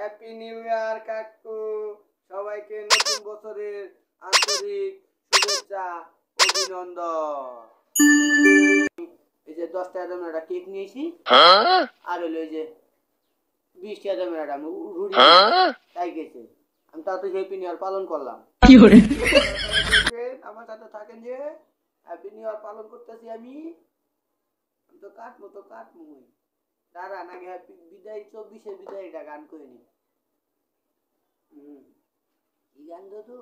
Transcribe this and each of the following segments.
Happy new ইয়ার কাকু, সবাইকে নতুন বছরের আন্তরিক শুভেচ্ছা অভিনন্দন। এই যে 10 টাকা দামের একটা কেক নিয়েছি, আর হলো এই যে 20 টাকা দামের একটা রুটি তাই গেছে। আমি তাতে হ্যাপি নিউ ইয়ার পালন করলাম। আমার সাথে থাকেন যে হ্যাপি নিউ ইয়ার পালন করতেছি আমি তো কাটমো দাঁড়া নাকি হ্যাপি বিদায় 24-এর বিদায় এটা গান করে নি। কি গান তো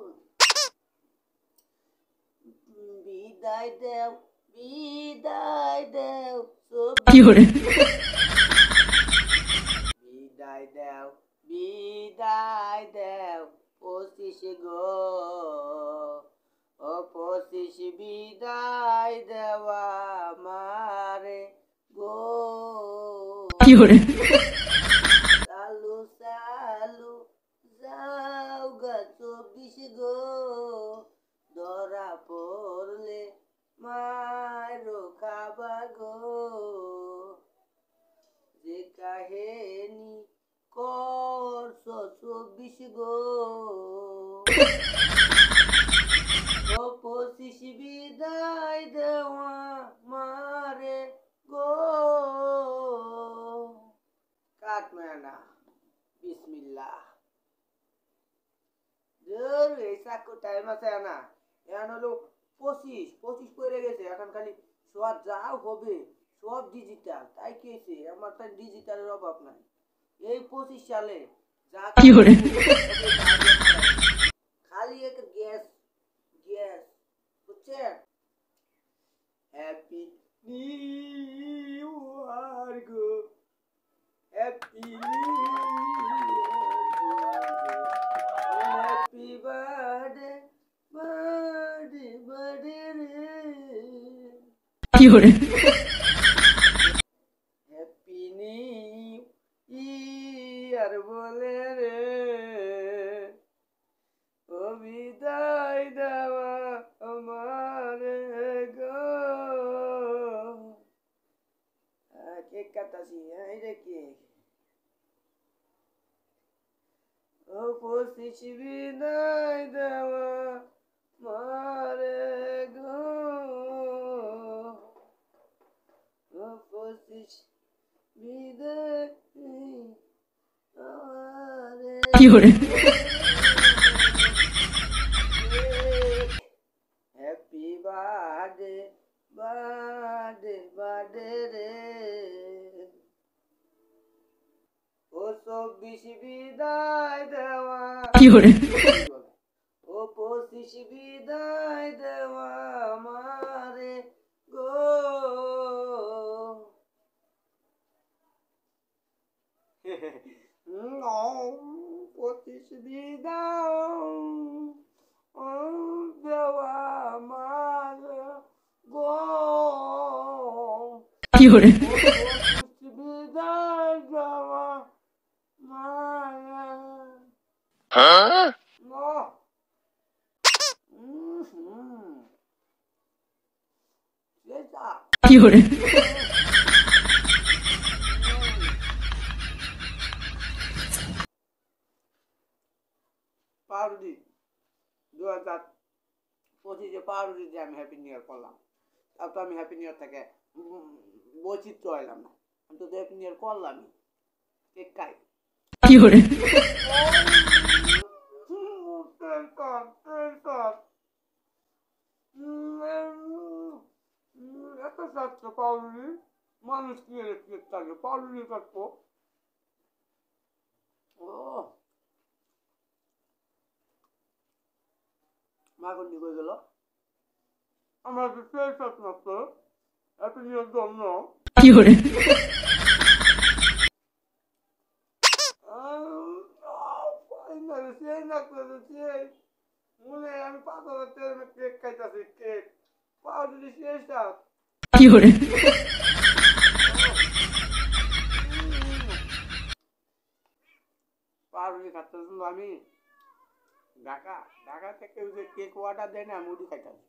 বিদায় দেও বিদায় দেও বিদায় দেও বিদায় দেও 25 গো ও 25 বিদায় দেওয়া মারে গো চালু চালু যাও গা 24 গো ধরা পড়লে মারো খাবা গো যে কাহিনী করছো 24 গো ও 25 বিদায় দেওয়া মারে গো কাটমেনা বিসমিল্লাহ। এই চাকু টাইম আছে না, এখন হলো 25 পড়ে গেছে, এখন খালি সব যা হবে সব ডিজিটাল, তাই কেছে আমার তাই ডিজিটালের অভাব নাই। এই 25 সালে যা খালি এক গ্যাস বুঝছে। হ্যাপি নিউ ইয়ার গো happy happy birthday birthday birthday রে হ্যাপি নিউ ইয়ার বলে রে ও বিদায় দেওয়া আমার গো। কেক কাটাছি এই রে কেক ও 25 বিদায় দেওয়া মারে গো ও 25 বিদায় মারে হ্যাপি বার্থডে বার্থডে বার্থডে রে ও 24 বিদায় দেওয়া ও 25 বিদায় দেওয়া মারে গো 25 বিদায় দেওয়া মারে গো বিদায় দেওয়া পাউরুটি 2025 পাউরুটি দিয়ে আমি হ্যাপি নিউ ইয়ার করলাম। আর তো আমি হ্যাপি নিউ ইয়ার থেকে বৈচিত্র্য হইলাম না, আমি তো হ্যাপি নিউ ইয়ার করলামই। কেক খাই এত চাচ্ছে পাউরুটি, মানুষ কি কেক থাকে পাউরুটি কাটবো। ও মাগন্ডি হয়ে গেল আমার সেই স্বপ্ন এত নিয়োগ জন্য মনে আমি 5,000 টাকা কেক খাইতেছি কেক পাউরুটি শেষ পাউরুটি খাচ্ছি আমি ঢাকা থেকে কেক অর্ডার দেয় না মুড়ি খাইতেছি